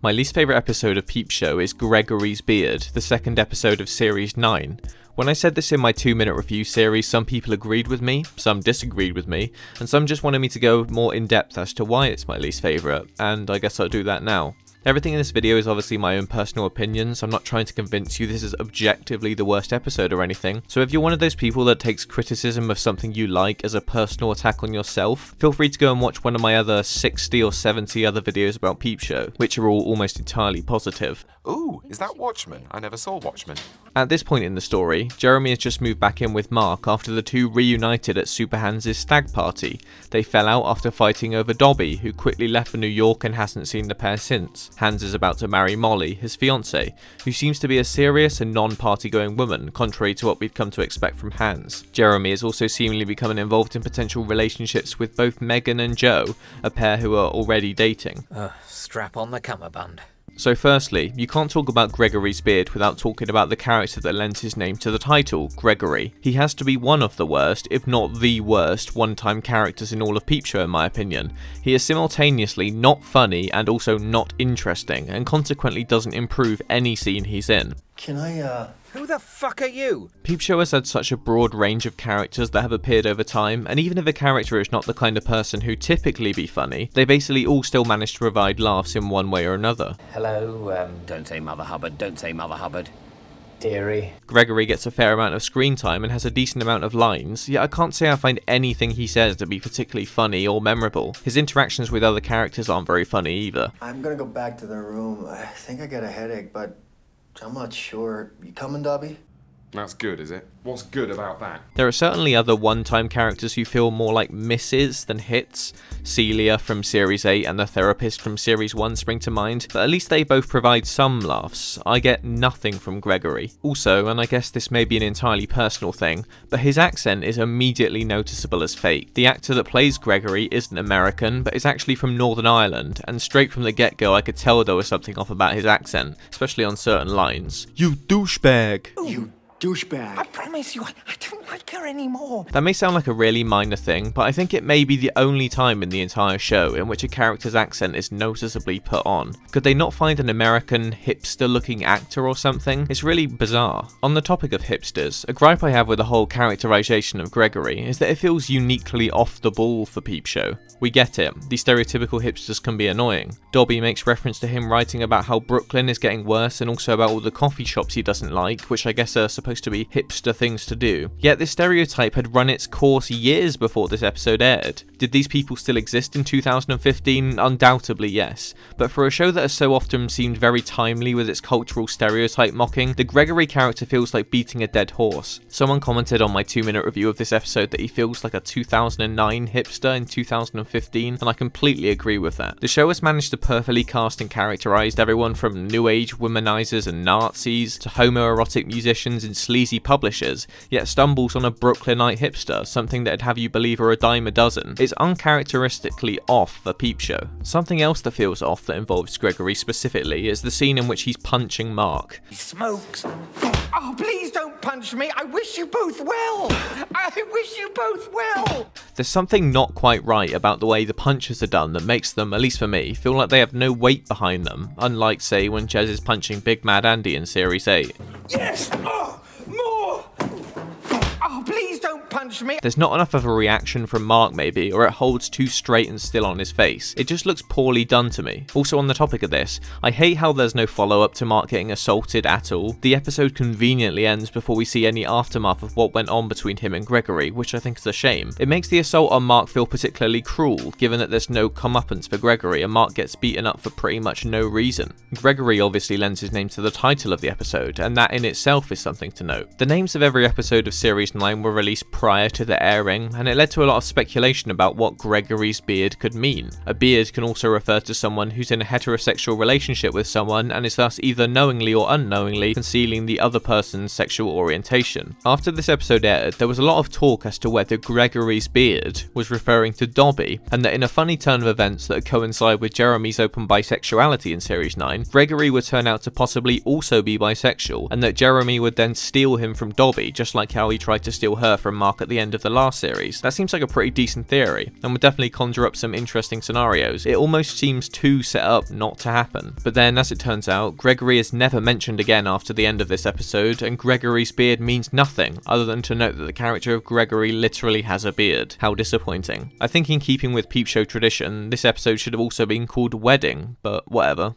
My least favourite episode of Peep Show is Gregory's Beard, the second episode of Series 9. When I said this in my 2-minute review series, some people agreed with me, some disagreed with me, and some just wanted me to go more in depth as to why it's my least favourite, and I guess I'll do that now. Everything in this video is obviously my own personal opinion, so I'm not trying to convince you this is objectively the worst episode or anything. So if you're one of those people that takes criticism of something you like as a personal attack on yourself, feel free to go and watch one of my other 60 or 70 other videos about Peep Show, which are all almost entirely positive. Ooh, is that Watchmen? I never saw Watchmen. At this point in the story, Jeremy has just moved back in with Mark after the two reunited at Super Hans' stag party. They fell out after fighting over Dobby, who quickly left for New York and hasn't seen the pair since. Hans is about to marry Molly, his fiancée, who seems to be a serious and non-party going woman, contrary to what we'd come to expect from Hans. Jeremy is also seemingly becoming involved in potential relationships with both Megan and Joe, a pair who are already dating. Strap on the cummerbund. So firstly, you can't talk about Gregory's beard without talking about the character that lends his name to the title, Gregory. He has to be one of the worst, if not the worst, one-time characters in all of Peep Show in my opinion. He is simultaneously not funny and also not interesting, and consequently doesn't improve any scene he's in. Who the fuck are you? Peep Show has had such a broad range of characters that have appeared over time, and even if a character is not the kind of person who typically be funny, they basically all still manage to provide laughs in one way or another. Hello, don't say Mother Hubbard, don't say Mother Hubbard. Dearie. Gregory gets a fair amount of screen time and has a decent amount of lines, yet I can't say I find anything he says to be particularly funny or memorable. His interactions with other characters aren't very funny either. I'm gonna go back to the room. I think I got a headache, but I'm not sure. You coming, Dobby? That's good, is it? What's good about that? There are certainly other one-time characters who feel more like misses than hits. Celia from Series 8 and the therapist from Series 1 spring to mind, but at least they both provide some laughs. I get nothing from Gregory. Also, and I guess this may be an entirely personal thing, but his accent is immediately noticeable as fake. The actor that plays Gregory isn't American, but is actually from Northern Ireland, and straight from the get-go I could tell there was something off about his accent, especially on certain lines. You douchebag! You douchebag. I promise you, I don't like her anymore. That may sound like a really minor thing, but I think it may be the only time in the entire show in which a character's accent is noticeably put on. Could they not find an American, hipster-looking actor or something? It's really bizarre. On the topic of hipsters, a gripe I have with the whole characterization of Gregory is that it feels uniquely off the ball for Peep Show. We get it, these stereotypical hipsters can be annoying. Dobby makes reference to him writing about how Brooklyn is getting worse and also about all the coffee shops he doesn't like, which I guess are supposed to be hipster things to do. Yet this stereotype had run its course years before this episode aired. Did these people still exist in 2015? Undoubtedly yes. But for a show that has so often seemed very timely with its cultural stereotype mocking, the Gregory character feels like beating a dead horse. Someone commented on my 2-minute review of this episode that he feels like a 2009 hipster in 2015, and I completely agree with that. The show has managed to perfectly cast and characterized everyone from new age womanizers and Nazis to homoerotic musicians and sleazy publishers, yet stumbles on a Brooklynite hipster, something that'd have you believe are a dime a dozen. It's uncharacteristically off for Peep Show. Something else that feels off that involves Gregory specifically is the scene in which he's punching Mark. He smokes. Oh, please don't punch me. I wish you both well. I wish you both well. There's something not quite right about the way the punches are done that makes them, at least for me, feel like they have no weight behind them, unlike say when Jez is punching Big Mad Andy in Series 8. Yes! Oh, more! Oh, please don't punch me. There's not enough of a reaction from Mark maybe, or it holds too straight and still on his face. It just looks poorly done to me. Also on the topic of this, I hate how there's no follow-up to Mark getting assaulted at all. The episode conveniently ends before we see any aftermath of what went on between him and Gregory, which I think is a shame. It makes the assault on Mark feel particularly cruel, given that there's no comeuppance for Gregory and Mark gets beaten up for pretty much no reason. Gregory obviously lends his name to the title of the episode, and that in itself is something to note. The names of every episode of Series 9 were released prior to the airing, and it led to a lot of speculation about what Gregory's beard could mean. A beard can also refer to someone who's in a heterosexual relationship with someone and is thus either knowingly or unknowingly concealing the other person's sexual orientation. After this episode aired, there was a lot of talk as to whether Gregory's beard was referring to Dobby, and that in a funny turn of events that coincide with Jeremy's open bisexuality in Series 9, Gregory would turn out to possibly also be bisexual, and that Jeremy would then steal him from Dobby, just like how he tried to steal her from Mark at the the end of the last series. That seems like a pretty decent theory, and would definitely conjure up some interesting scenarios. It almost seems too set up not to happen. But then, as it turns out, Gregory is never mentioned again after the end of this episode, and Gregory's beard means nothing, other than to note that the character of Gregory literally has a beard. How disappointing. I think in keeping with Peep Show tradition, this episode should have also been called Wedding, but whatever.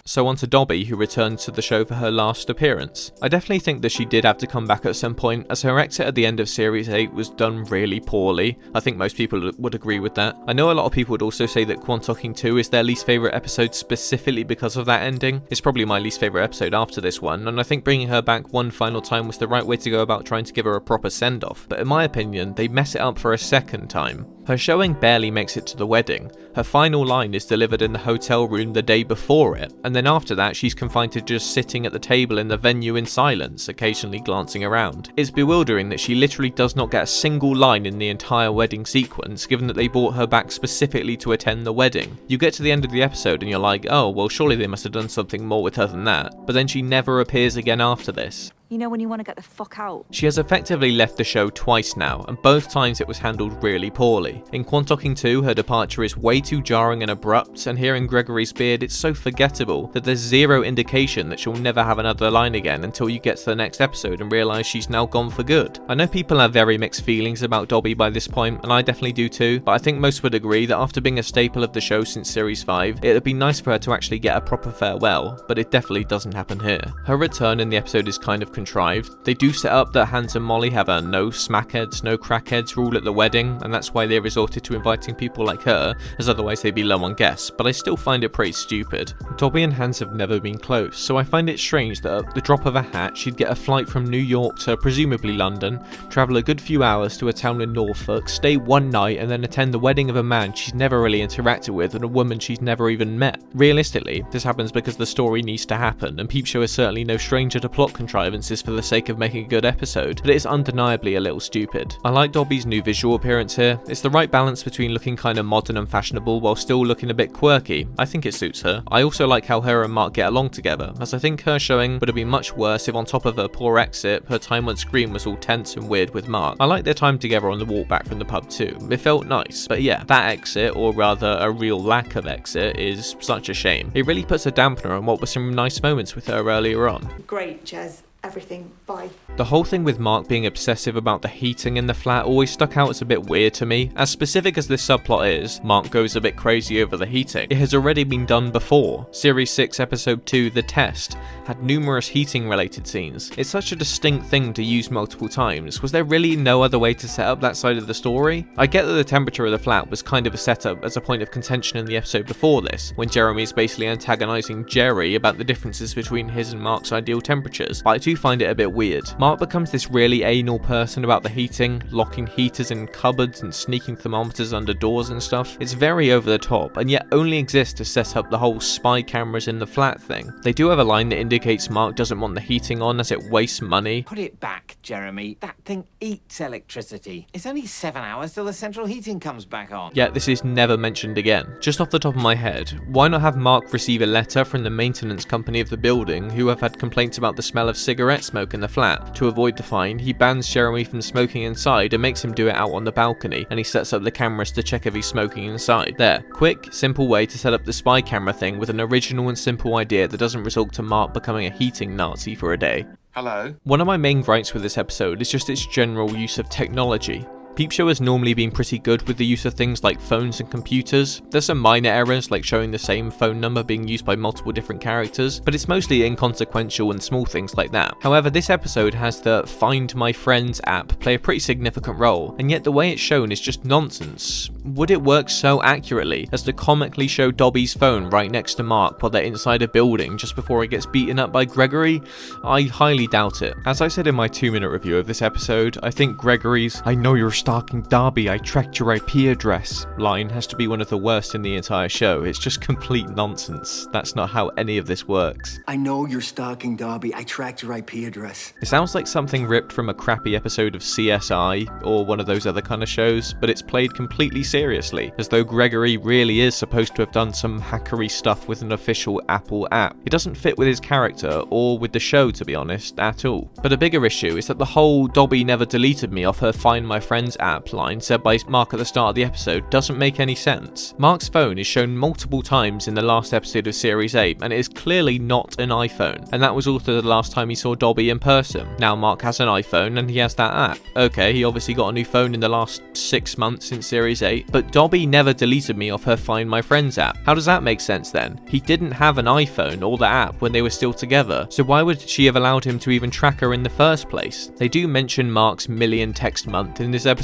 So on to Dobby, who returned to the show for her last appearance. I definitely think that she did have to come back at some point, as her exit at the end of Series 8 was done really poorly. I think most people would agree with that. I know a lot of people would also say that Quantalking 2 is their least favourite episode specifically because of that ending. It's probably my least favourite episode after this one, and I think bringing her back one final time was the right way to go about trying to give her a proper send-off. But in my opinion, they mess it up for a second time. Her showing barely makes it to the wedding. Her final line is delivered in the hotel room the day before it, and then after that she's confined to just sitting at the table in the venue in silence, occasionally glancing around. It's bewildering that she literally does not get a single line in the entire wedding sequence, given that they brought her back specifically to attend the wedding. You get to the end of the episode and you're like, oh well, surely they must have done something more with her than that, but then she never appears again after this. You know when you want to get the fuck out. She has effectively left the show twice now, and both times it was handled really poorly. In Quantalking 2, her departure is way too jarring and abrupt, and here in Gregory's beard, it's so forgettable that there's zero indication that she'll never have another line again until you get to the next episode and realise she's now gone for good. I know people have very mixed feelings about Dobby by this point, and I definitely do too, but I think most would agree that after being a staple of the show since Series 5, it would be nice for her to actually get a proper farewell, but it definitely doesn't happen here. Her return in the episode is kind of contrived. They do set up that Hans and Molly have a no smackheads, no crackheads rule at the wedding, and that's why they resorted to inviting people like her, as otherwise they'd be low on guests, but I still find it pretty stupid. Dobby and Hans have never been close, so I find it strange that at the drop of a hat she'd get a flight from New York to presumably London, travel a good few hours to a town in Norfolk, stay one night, and then attend the wedding of a man she's never really interacted with and a woman she's never even met. Realistically, this happens because the story needs to happen, and Peep Show is certainly no stranger to plot contrivances for the sake of making a good episode, but it is undeniably a little stupid. I like Dobby's new visual appearance here. It's the right balance between looking kind of modern and fashionable while still looking a bit quirky. I think it suits her. I also like how her and Mark get along together, as I think her showing would have been much worse if on top of her poor exit, her time on screen was all tense and weird with Mark. I like their time together on the walk back from the pub too. It felt nice, but yeah, that exit, or rather a real lack of exit, is such a shame. It really puts a dampener on what were some nice moments with her earlier on. Great, Jez. Everything. Bye. The whole thing with Mark being obsessive about the heating in the flat always stuck out as a bit weird to me. As specific as this subplot is, Mark goes a bit crazy over the heating. It has already been done before. Series 6 episode 2, The Test, had numerous heating related scenes. It's such a distinct thing to use multiple times. Was there really no other way to set up that side of the story? I get that the temperature of the flat was kind of a setup as a point of contention in the episode before this, when Jeremy is basically antagonising Jerry about the differences between his and Mark's ideal temperatures, but I do find it a bit weird. Mark becomes this really anal person about the heating, locking heaters in cupboards and sneaking thermometers under doors and stuff. It's very over the top, and yet only exists to set up the whole spy cameras in the flat thing. They do have a line that indicates Mark doesn't want the heating on as it wastes money. Put it back, Jeremy. That thing eats electricity. It's only 7 hours till the central heating comes back on. Yet this is never mentioned again. Just off the top of my head, why not have Mark receive a letter from the maintenance company of the building who have had complaints about the smell of cigarette smoke in the flat? To avoid the fine, he bans Jeremy from smoking inside and makes him do it out on the balcony, and he sets up the cameras to check if he's smoking inside. There. Quick, simple way to set up the spy camera thing with an original and simple idea that doesn't result to Mark becoming a heating Nazi for a day. Hello? One of my main gripes with this episode is just its general use of technology. Peep Show has normally been pretty good with the use of things like phones and computers. There's some minor errors like showing the same phone number being used by multiple different characters, but it's mostly inconsequential and small things like that. However, this episode has the Find My Friends app play a pretty significant role, and yet the way it's shown is just nonsense. Would it work so accurately as to comically show Dobby's phone right next to Mark while they're inside a building just before he gets beaten up by Gregory? I highly doubt it. As I said in my 2-minute review of this episode, I think Gregory's "I know you're stalking Darby, I tracked your IP address line has to be one of the worst in the entire show. It's just complete nonsense. That's not how any of this works. I know you're stalking Dobby. I tracked your IP address. It sounds like something ripped from a crappy episode of CSI or one of those other kind of shows, but it's played completely seriously, as though Gregory really is supposed to have done some hackery stuff with an official Apple app. It doesn't fit with his character or with the show, to be honest, at all. But a bigger issue is that the whole Dobby never deleted me off her Find My Friends app line said by Mark at the start of the episode doesn't make any sense. Mark's phone is shown multiple times in the last episode of Series 8, and it is clearly not an iPhone, and that was also the last time he saw Dobby in person. Now Mark has an iPhone and he has that app. Okay, he obviously got a new phone in the last 6 months since Series 8, but Dobby never deleted me off her Find My Friends app. How does that make sense then? He didn't have an iPhone or the app when they were still together, so why would she have allowed him to even track her in the first place? They do mention Mark's million text month in this episode.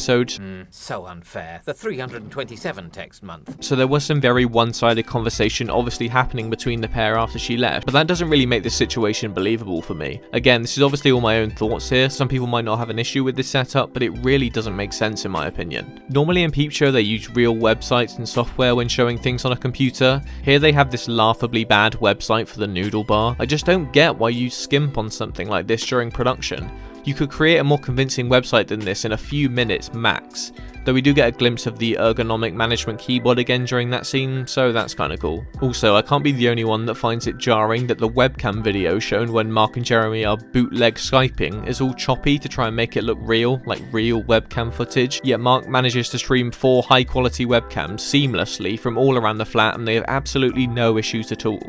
So unfair. The 327 text month. So there was some very one-sided conversation obviously happening between the pair after she left, but that doesn't really make this situation believable for me. Again, this is obviously all my own thoughts here. Some people might not have an issue with this setup, but it really doesn't make sense in my opinion. Normally in Peep Show they use real websites and software when showing things on a computer. Here they have this laughably bad website for the noodle bar. I just don't get why you skimp on something like this during production. You could create a more convincing website than this in a few minutes max, though we do get a glimpse of the ergonomic management keyboard again during that scene, so that's kinda cool. Also, I can't be the only one that finds it jarring that the webcam video shown when Mark and Jeremy are bootleg Skyping is all choppy to try and make it look real, like real webcam footage, yet Mark manages to stream 4 high quality webcams seamlessly from all around the flat and they have absolutely no issues at all.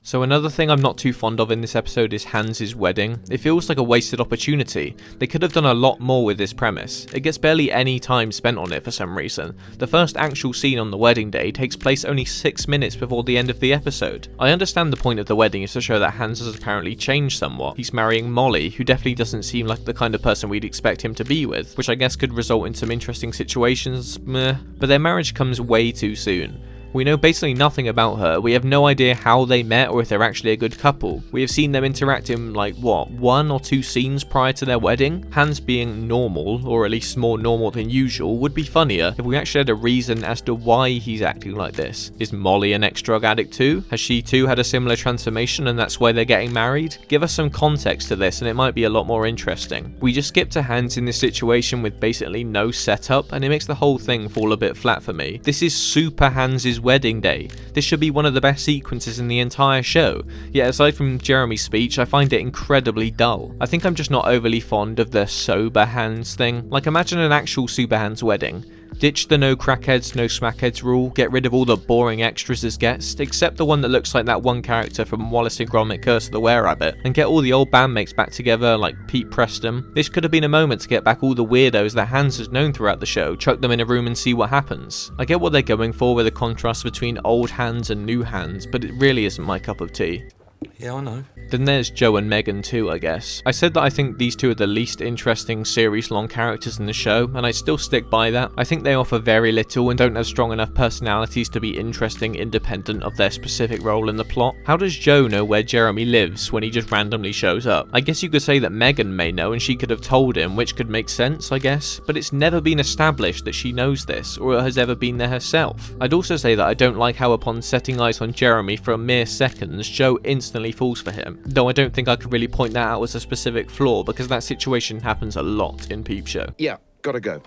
So another thing I'm not too fond of in this episode is Hans' wedding. It feels like a wasted opportunity. They could have done a lot more with this premise. It gets barely any time spent on it for some reason. The first actual scene on the wedding day takes place only 6 minutes before the end of the episode. I understand the point of the wedding is to show that Hans has apparently changed somewhat. He's marrying Molly, who definitely doesn't seem like the kind of person we'd expect him to be with, which I guess could result in some interesting situations, but their marriage comes way too soon. We know basically nothing about her. We have no idea how they met or if they're actually a good couple. We have seen them interact in like, what, 1 or 2 scenes prior to their wedding? Hans being normal, or at least more normal than usual, would be funnier if we actually had a reason as to why he's acting like this. Is Molly an ex-drug addict too? Has she too had a similar transformation and that's why they're getting married? Give us some context to this and it might be a lot more interesting. We just skip to Hans in this situation with basically no setup and it makes the whole thing fall a bit flat for me. This is super Hans' wedding day. This should be one of the best sequences in the entire show, yet aside from Jeremy's speech, I find it incredibly dull. I think I'm just not overly fond of the sober Hans thing. Like imagine an actual super Hans wedding. Ditch the no crackheads, no smackheads rule, get rid of all the boring extras as guests, except the one that looks like that one character from Wallace and Gromit Curse of the Were-Rabbit, and get all the old bandmates back together like Peep Preston. This could have been a moment to get back all the weirdos that Hans has known throughout the show, chuck them in a room and see what happens. I get what they're going for with the contrast between old Hans and new Hans, but it really isn't my cup of tea. Yeah, I know. Then there's Joe and Megan too, I guess. I said that I think these two are the least interesting series-long characters in the show, and I still stick by that. I think they offer very little and don't have strong enough personalities to be interesting independent of their specific role in the plot. How does Joe know where Jeremy lives when he just randomly shows up? I guess you could say that Megan may know and she could have told him, which could make sense, I guess, but it's never been established that she knows this, or has ever been there herself. I'd also say that I don't like how upon setting eyes on Jeremy for a mere seconds, Joe instantly falls for him. Though I don't think I could really point that out as a specific flaw because that situation happens a lot in Peep Show. Yeah, gotta go.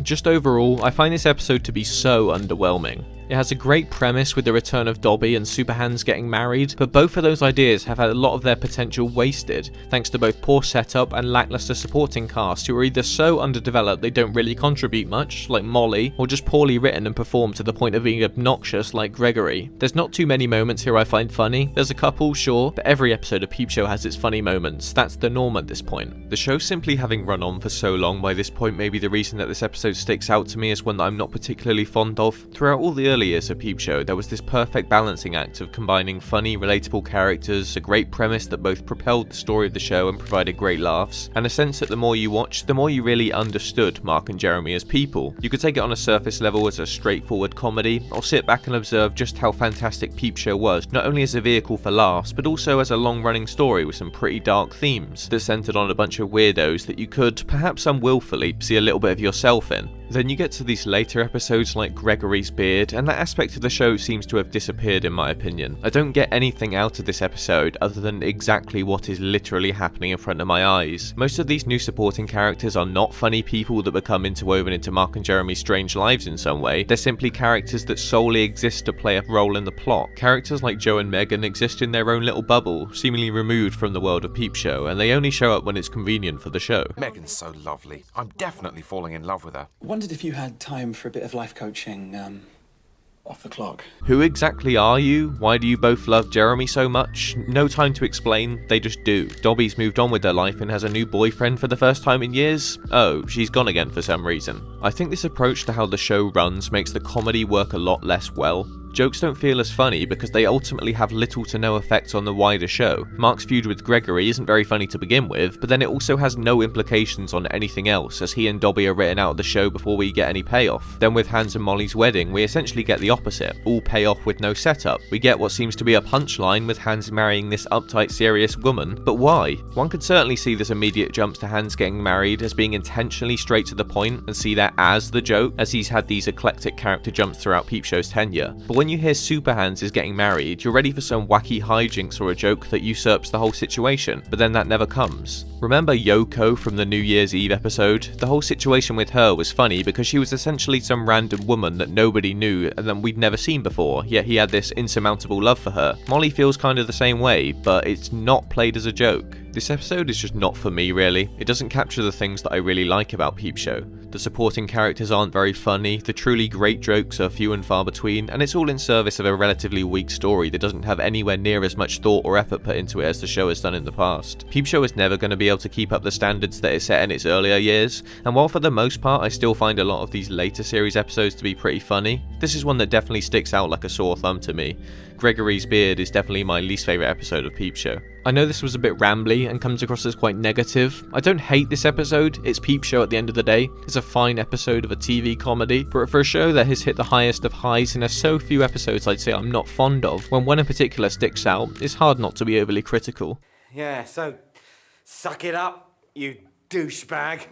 Just overall, I find this episode to be so underwhelming. It has a great premise with the return of Dobby and Super Hans getting married, but both of those ideas have had a lot of their potential wasted, thanks to both poor setup and lackluster supporting cast who are either so underdeveloped they don't really contribute much, like Molly, or just poorly written and performed to the point of being obnoxious, like Gregory. There's not too many moments here I find funny. There's a couple, sure, but every episode of Peep Show has its funny moments. That's the norm at this point. The show simply having run on for so long by this point may be the reason that this episode sticks out to me as one that I'm not particularly fond of. Throughout all the early early years of Peep Show, there was this perfect balancing act of combining funny, relatable characters, a great premise that both propelled the story of the show and provided great laughs, and a sense that the more you watched, the more you really understood Mark and Jeremy as people. You could take it on a surface level as a straightforward comedy, or sit back and observe just how fantastic Peep Show was, not only as a vehicle for laughs, but also as a long-running story with some pretty dark themes that centered on a bunch of weirdos that you could, perhaps unwillfully, see a little bit of yourself in. Then you get to these later episodes like Gregory's beard, and that aspect of the show seems to have disappeared in my opinion. I don't get anything out of this episode other than exactly what is literally happening in front of my eyes. Most of these new supporting characters are not funny people that become interwoven into Mark and Jeremy's strange lives in some way. They're simply characters that solely exist to play a role in the plot. Characters like Joe and Megan exist in their own little bubble, seemingly removed from the world of Peep Show, and they only show up when it's convenient for the show. Megan's so lovely. I'm definitely falling in love with her. Wondered if you had time for a bit of life coaching, off the clock. Who exactly are you? Why do you both love Jeremy so much? No time to explain, they just do. Dobby's moved on with her life and has a new boyfriend for the first time in years. Oh, she's gone again for some reason. I think this approach to how the show runs makes the comedy work a lot less well. Jokes don't feel as funny because they ultimately have little to no effect on the wider show. Mark's feud with Gregory isn't very funny to begin with, but then it also has no implications on anything else, as he and Dobby are written out of the show before we get any payoff. Then with Hans and Molly's wedding, we essentially get the opposite. All payoff with no setup. We get what seems to be a punchline with Hans marrying this uptight, serious woman, but why? One could certainly see this immediate jump to Hans getting married as being intentionally straight to the point and see that as the joke, as he's had these eclectic character jumps throughout Peep Show's tenure. But when you hear Super Hans is getting married, you're ready for some wacky hijinks or a joke that usurps the whole situation, but then that never comes. Remember Yoko from the New Year's Eve episode? The whole situation with her was funny because she was essentially some random woman that nobody knew and that we'd never seen before, yet he had this insurmountable love for her. Molly feels kind of the same way, but it's not played as a joke. This episode is just not for me really. It doesn't capture the things that I really like about Peep Show. The supporting characters aren't very funny, the truly great jokes are few and far between, and it's all in service of a relatively weak story that doesn't have anywhere near as much thought or effort put into it as the show has done in the past. Peep Show is never going to be able to keep up the standards that it set in its earlier years, and while for the most part I still find a lot of these later series episodes to be pretty funny, this is one that definitely sticks out like a sore thumb to me. Gregory's beard is definitely my least favourite episode of Peep Show. I know this was a bit rambly and comes across as quite negative. I don't hate this episode, it's Peep Show at the end of the day. It's a fine episode of a TV comedy, but for a show that has hit the highest of highs and has so few episodes I'd say I'm not fond of, when one in particular sticks out, it's hard not to be overly critical. Yeah, so suck it up, you douchebag.